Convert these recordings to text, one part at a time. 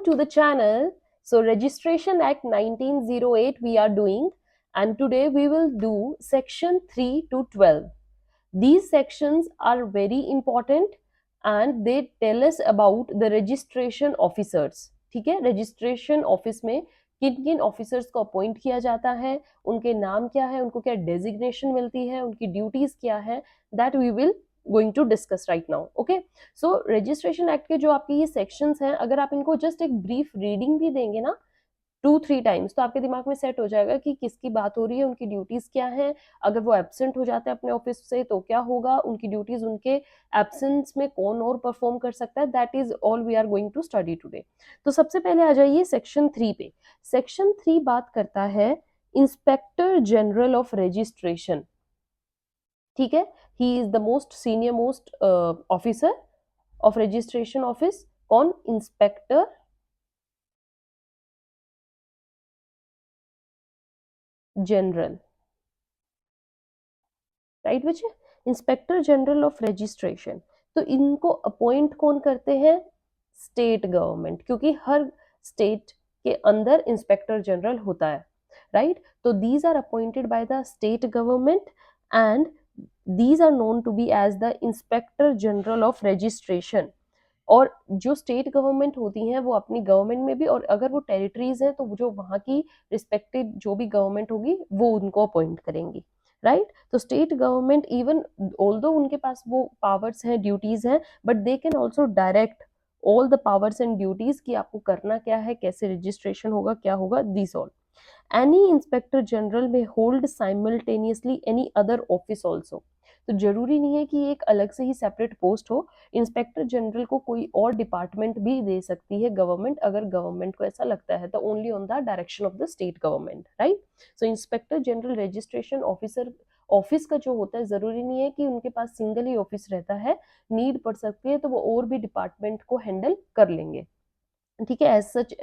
to the channel. So Registration Act 1908 we are doing, and today we will do section 3 to 12. These sections are very important and they tell us about the registration officers. ठीक है, registration office में किन किन officers को appoint किया जाता है, उनके नाम क्या है, उनको क्या डेजिग्नेशन मिलती है, उनकी ड्यूटीज क्या है, that we will going to discuss right now. Okay, so registration act के जो आपके ये सेक्शंस हैं, अगर आप इनको जस्ट एक ब्रीफ रीडिंग भी देंगे ना 2-3 टाइम्स, तो आपके दिमाग में सेट हो जाएगा कि किसकी बात हो रही है, उनकी ड्यूटीज क्या है, अगर वो एब्सेंट हो जाते हैं अपने ऑफिस से तो क्या होगा, उनकी ड्यूटीज उनके एब्सेंस में कौन और परफॉर्म कर सकता है. That is all we are going to study today. तो सबसे पहले आ जाइए सेक्शन 3 पे. सेक्शन 3 बात करता है इंस्पेक्टर जनरल ऑफ रजिस्ट्रेशन. ठीक है, he is the most senior most officer of registration office. कौन? Inspector general. राइट बच्चे, इंस्पेक्टर जनरल ऑफ रजिस्ट्रेशन. तो इनको अपॉइंट कौन करते हैं? स्टेट गवर्नमेंट, क्योंकि हर स्टेट के अंदर इंस्पेक्टर जनरल होता है. राइट, तो these are appointed by the state government and these are known to be as the inspector general of registration. और जो स्टेट गवर्नमेंट होती हैं वो अपनी गवर्नमेंट में भी, और अगर वो टेरिटरीज हैं तो जो वहाँ की रिस्पेक्टिव जो भी गवर्नमेंट होगी वो उनको अपॉइंट करेंगी. राइट, तो स्टेट गवर्नमेंट इवन ऑल्दो उनके पास वो पावर्स हैं, ड्यूटीज हैं, but they can also direct all the powers and duties कि आपको करना क्या है, कैसे रजिस्ट्रेशन होगा, क्या होगा, this all. Any inspector general may hold simultaneously any other office also. तो जरूरी नहीं है कि एक अलग से ही सेपरेट पोस्ट हो. इंस्पेक्टर जनरल को कोई और डिपार्टमेंट भी दे सकती है गवर्नमेंट, अगर गवर्नमेंट को ऐसा लगता है, तो only on the direction of the state government. Right, so inspector general registration officer office का जो होता है, जरूरी नहीं है कि उनके पास सिंगल ही ऑफिस रहता है, नीड पड़ सकती है तो वो और भी डिपार्टमेंट को हैंडल कर लेंगे. ठीक है, as such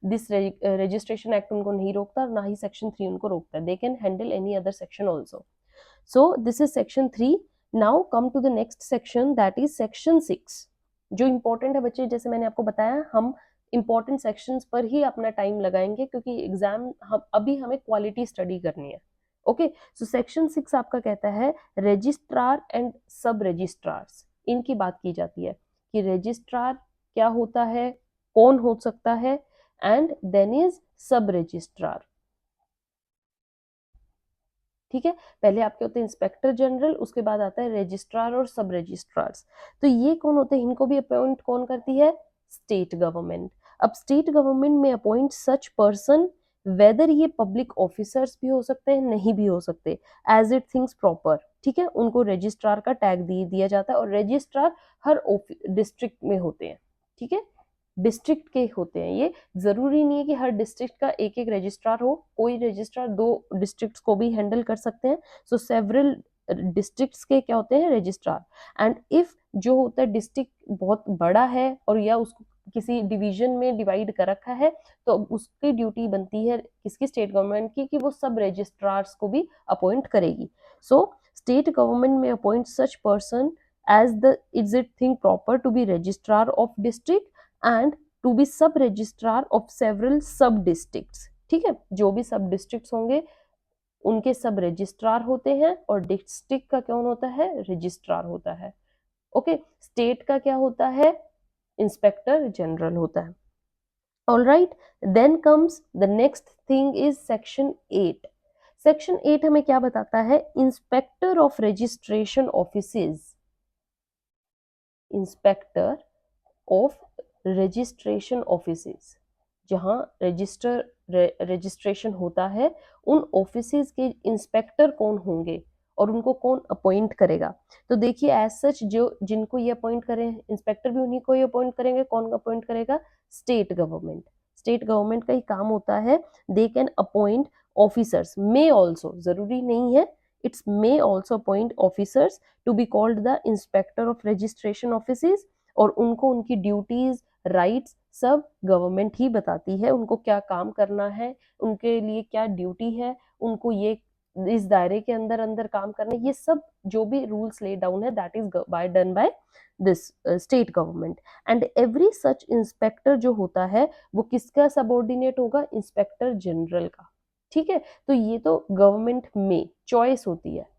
this registration act उनको नहीं रोकता, ना ही सेक्शन 3 उनको रोकता है. They can handle any other section also. So this is section 3. Now come to the next section, that is section 6. जो important है बच्चे, जैसे मैंने आपको बताया, हम important sections पर ही अपना टाइम लगाएंगे क्योंकि एग्जाम हम अभी हमें क्वालिटी स्टडी करनी है. ओके, सो सेक्शन 6 आपका कहता है रजिस्ट्रार एंड सब रजिस्ट्रार्स. इनकी बात की जाती है कि रजिस्ट्रार क्या होता है, कौन हो सकता है, एंड देन इज सब रजिस्ट्रार. ठीक है, पहले आपके होते हैं इंस्पेक्टर जनरल, उसके बाद आता है रजिस्ट्रार और सब रजिस्ट्रार्स. तो ये कौन होते हैं, इनको भी अपॉइंट कौन करती है? State government. अब state government may appoint such person, weather ये पब्लिक ऑफिसर्स भी हो सकते हैं, नहीं भी हो सकते, एज इट थिंग्स प्रॉपर. ठीक है, उनको रजिस्ट्रार का टैग दिया जाता है, और रजिस्ट्रार हर डिस्ट्रिक्ट में होते हैं. ठीक है, डिस्ट्रिक्ट के होते हैं ये. जरूरी नहीं है कि हर डिस्ट्रिक्ट का एक एक रजिस्ट्रार हो, कोई रजिस्ट्रार 2 डिस्ट्रिक्ट्स को भी हैंडल कर सकते हैं. सो सेवरल डिस्ट्रिक्ट्स के क्या होते हैं? रजिस्ट्रार. एंड इफ जो होता है डिस्ट्रिक्ट बहुत बड़ा है और या उसको किसी डिवीजन में डिवाइड कर रखा है, तो उसकी ड्यूटी बनती है किसकी? स्टेट गवर्नमेंट की, कि वो सब रजिस्ट्रार्स को भी अपॉइंट करेगी. So state government may appoint such person as the is it thing proper to be registrar of district and to be sub registrar of several sub districts. ठीक है, जो भी सब डिस्ट्रिक्ट्स होंगे उनके सब रजिस्ट्रार होते हैं, और डिस्ट्रिक्ट का कौन होता है? रजिस्ट्रार होता है. ओके, स्टेट का क्या होता है? इंस्पेक्टर जनरल होता है. All right, then comes the next thing is section 8. Section 8 हमें क्या बताता है? Inspector of registration offices. Inspector of registration offices, जहां रजिस्ट्रेशन होता है, उन ऑफिसेज के इंस्पेक्टर कौन होंगे और उनको कौन अपॉइंट करेगा? तो देखिए, एज सच जो जिनको ये अपॉइंट करें इंस्पेक्टर भी उन्हीं को ही अपॉइंट करेंगे. कौन अपॉइंट करेगा? State government. स्टेट गवर्नमेंट का ही काम होता है. They can appoint officers, may also, जरूरी नहीं है, it's may also appoint officers to be called the inspector of registration offices. और उनको उनकी ड्यूटीज, राइट्स सब गवर्नमेंट ही बताती है, उनको क्या काम करना है, उनके लिए क्या ड्यूटी है, उनको ये इस दायरे के अंदर अंदर काम करना, ये सब जो भी रूल्स ले डाउन है that is done by this state government. And every such inspector जो होता है वो किसका सबऑर्डिनेट होगा, इंस्पेक्टर जनरल का। ठीक है, तो ये तो गवर्नमेंट में चॉइस होती है।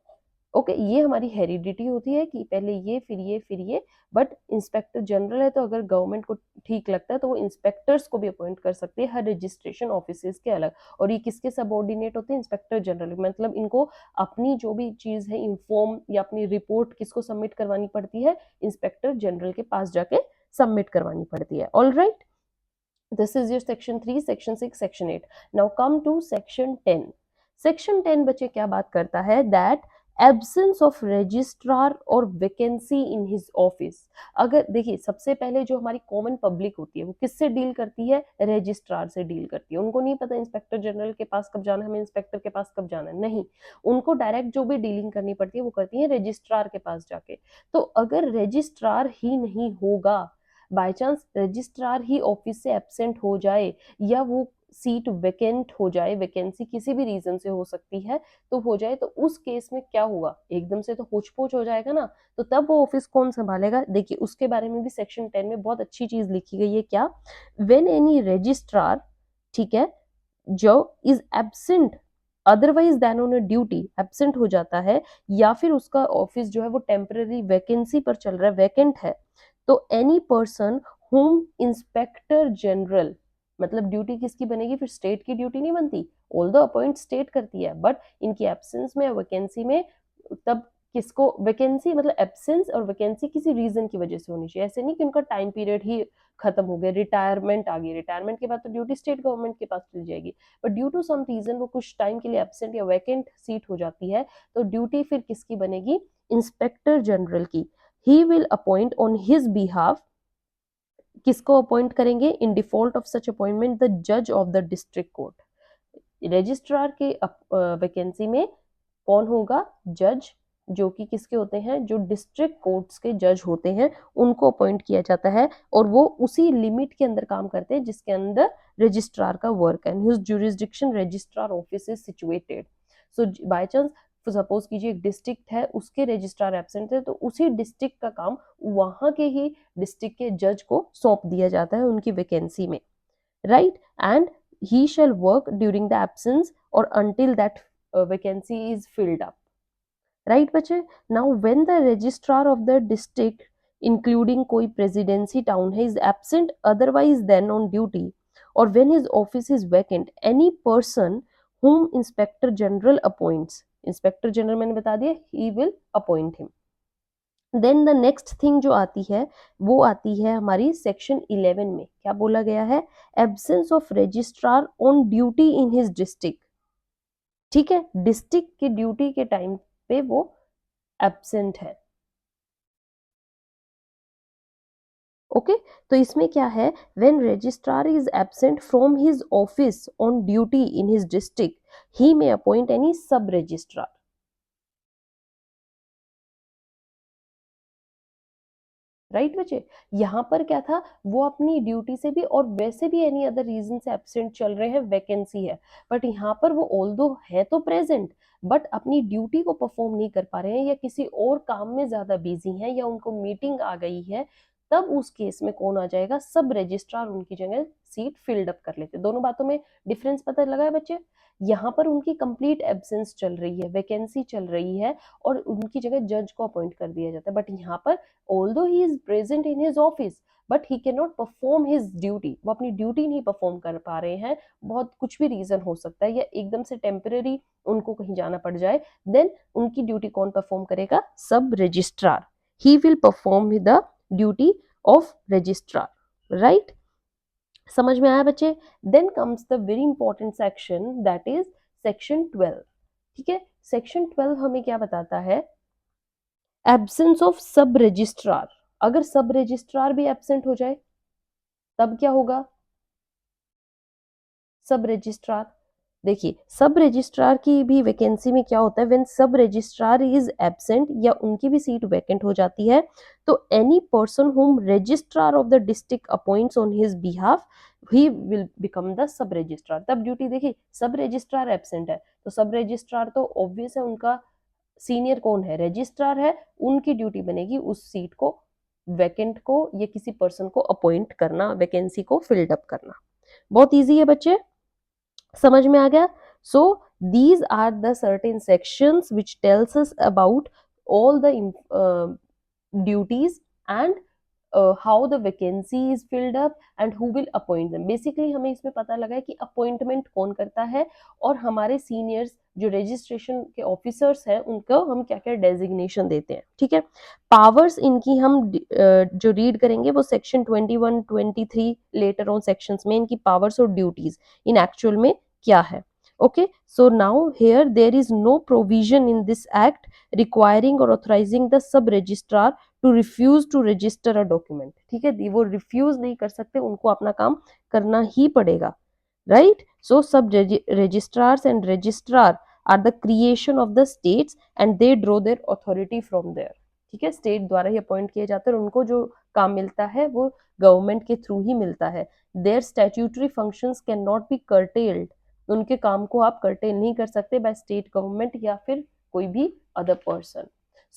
ओके, ये हमारी हेरिडिटी होती है कि पहले ये फिर ये फिर ये, बट इंस्पेक्टर जनरल है तो अगर गवर्नमेंट को ठीक लगता है तो वो इंस्पेक्टर्स को भी अपॉइंट कर सकती है हर रजिस्ट्रेशन ऑफिसेज के अलग। और ये किसके सबऑर्डिनेट होते हैं, इंस्पेक्टर जनरल। मतलब इनको अपनी जो भी चीज है इन्फॉर्म या अपनी रिपोर्ट किसको सबमिट करवानी पड़ती है, इंस्पेक्टर जनरल के पास जाके सबमिट करवानी पड़ती है। All right, this is your section 3, section 6, section 8. now come to section 10. section 10 बच्चे क्या बात करता है, that एब्सेंस ऑफ रजिस्ट्रार और वैकेंसी इन हिज ऑफिस। अगर देखिए, सबसे पहले जो हमारी कॉमन पब्लिक होती है वो किससे डील करती है, रजिस्ट्रार से डील करती है। उनको नहीं पता इंस्पेक्टर जनरल के पास कब जाना है, हमें इंस्पेक्टर के पास कब जाना है, नहीं, उनको डायरेक्ट जो भी डीलिंग करनी पड़ती है वो करती है रजिस्ट्रार के पास जाके। तो अगर रजिस्ट्रार ही नहीं होगा, by chance registrar he office से एब्सेंट हो जाए या वो सीट वैकेंट हो जाए, वैकेंसी किसी भी रीजन से हो सकती है तो हो जाए, तो उस केस में क्या होगा, एकदम से तो होच पोच हो जाएगा ना। तो तब वो ऑफिस कौन संभालेगा, देखिए उसके बारे में भी सेक्शन 10 में बहुत अच्छी चीज लिखी गई है। क्या, व्हेन एनी रजिस्ट्रार, ठीक है, जो is absent otherwise then on a duty, absent हो जाता है या फिर उसका ऑफिस जो है वो टेम्पररी वैकेंसी पर चल रहा है, वैकेंट है, तो any person whom inspector general, मतलब ड्यूटी किसकी बनेगी, फिर स्टेट की ड्यूटी नहीं बनती, ऑल द अपॉइंट स्टेट करती है, बट इनकी एब्सेंस में, वैकेंसी में, तब किसको, वैकेंसी मतलब एब्सेंस और वैकेंसी किसी रीजन की वजह से होनी चाहिए, ऐसे नहीं कि उनका टाइम पीरियड ही खत्म हो गया, रिटायरमेंट आ गई, रिटायरमेंट के बाद तो ड्यूटी स्टेट गवर्नमेंट के पास चली जाएगी, but due to some reason वो कुछ टाइम के लिए एब्सेंट या वैकेंट सीट हो जाती है, तो ड्यूटी फिर किसकी बनेगी, इंस्पेक्टर जनरल की। He will appoint on his behalf, किसको अपॉइंट करेंगे, in default of such appointment the जज of the district court. Registrar के वैकेंसी में कौन होगा, जज, जो कि किसके होते हैं, जो डिस्ट्रिक्ट कोर्ट्स के जज होते हैं उनको अपॉइंट किया जाता है, और वो उसी लिमिट के अंदर काम करते हैं जिसके अंदर रजिस्ट्रार का वर्क है। His jurisdiction registrar office is situated. So by chance suppose कीजिए एक डिस्ट्रिक्ट है, उसके रजिस्ट्रार एब्सेंट है, तो उसी डिस्ट्रिक्ट का काम वहां के ही डिस्ट्रिक्ट के जज को सौंप दिया जाता है उनकी वैकेंसी में, right. And he shall work during the absence और until that vacancy is filled up, right बच्चे। now when the registrar of the district including कोई presidency town है is absent otherwise than on duty, or when his office is vacant, any person whom inspector general appoints, inspector general मैंने बता दिया, he will appoint him। Then the next thing जो आती है वो आती है हमारी सेक्शन 11 में, क्या बोला गया है, absence of registrar on duty in his district. ठीक है, डिस्ट्रिक्ट की ड्यूटी के टाइम पे वो एब्सेंट है। ओके, तो इसमें क्या है, when registrar is absent from his office on duty in his district, he may appoint any sub registrar. Right बच्चे, यहाँ पर क्या था, वो अपनी ड्यूटी से भी और वैसे भी एनी अदर रीजन से एब्सेंट चल रहे हैं, वैकेंसी है, बट यहाँ पर वो ऑल्दो है तो प्रेजेंट, बट अपनी ड्यूटी को परफॉर्म नहीं कर पा रहे हैं या किसी और काम में ज्यादा बिजी हैं या उनको मीटिंग आ गई है, तब उस केस में कौन आ जाएगा, सब रजिस्ट्रार उनकी जगह सीट फिल्ड अप कर लेते। दोनों बातों में डिफरेंस पता लगा है बच्चे, यहाँ पर उनकी कंप्लीट एब्सेंस चल रही है, वैकेंसी चल रही है और उनकी जगह जज को अपॉइंट कर दिया जाता है, बट यहाँ पर although he is present in his office but he cannot perform his duty, वो अपनी ड्यूटी नहीं परफॉर्म कर पा रहे हैं, बहुत कुछ भी रीजन हो सकता है या एकदम से टेम्पररी उनको कहीं जाना पड़ जाए, देन उनकी ड्यूटी कौन परफॉर्म करेगा, सब registrar, he will perform the duty of registrar, right। समझ में आया बच्चे। Then comes the very important section that is section 12। ठीक है, सेक्शन 12 हमें क्या बताता है, एब्सेंस ऑफ सब रजिस्ट्रार। अगर सब रजिस्ट्रार भी एब्सेंट हो जाए तब क्या होगा, सब रजिस्ट्रार, देखिए सब रजिस्ट्रार की भी वैकेंसी में क्या होता है, व्हेन सब रजिस्ट्रार इज एब्सेंट या उनकी भी सीट वैकेंट हो जाती है, तो any person whom registrar of the district appoints on his behalf he will become the sub registrar. तब ड्यूटी देखिए, सब रजिस्ट्रार एब्सेंट है तो सब रजिस्ट्रार तो ऑब्वियस है, उनका सीनियर कौन है, रजिस्ट्रार है, उनकी ड्यूटी बनेगी उस सीट को, वैकेंट को या किसी पर्सन को अपॉइंट करना, वैकेंसी को फिल्ड अप करना। बहुत इजी है बच्चे, समझ में आ गया। So these are the certain sections which tells us about all the duties and how the vacancy is filled up and who will appoint them। Basically हमें इसमें पता लगा है कि अपॉइंटमेंट कौन करता है और हमारे सीनियर्स जो रजिस्ट्रेशन के ऑफिसर्स हैं उनको हम क्या क्या डेजिग्नेशन देते हैं। ठीक है, पावर्स इनकी हम जो रीड करेंगे वो सेक्शन 21 23 लेटर ऑन सेक्शंस में इनकी पावर्स और ड्यूटीज इन एक्चुअल में क्या है। Okay, so now here there is no provision in this act requiring or authorizing the sub registrar to refuse to register a document। ठीक है, वो रिफ्यूज नहीं कर सकते, उनको अपना काम करना ही पड़ेगा, right? So sub registrars and registrar are the creation of the states and they draw their authority from there। ठीक है, स्टेट द्वारा ही अपॉइंट किए जाते हैं और उनको जो काम मिलता है वो गवर्नमेंट के थ्रू ही मिलता है। Their statutory functions can not be curtailed, उनके काम को आप कर्टेल नहीं कर सकते बाय स्टेट गवर्नमेंट या फिर कोई भी other person.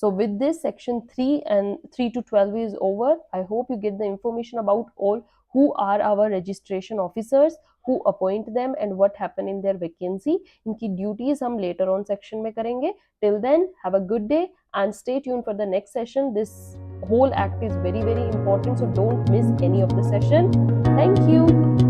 So with this section 3 and 3 to 12 is over. I hope you get the information about all who are our registration officers, who appoint them and what happen in their vacancy। इनकी duties हम later on section में करेंगे। Till then, have a good day and stay tuned for the next session। This whole act is very important, so don't miss any of the session। Thank you।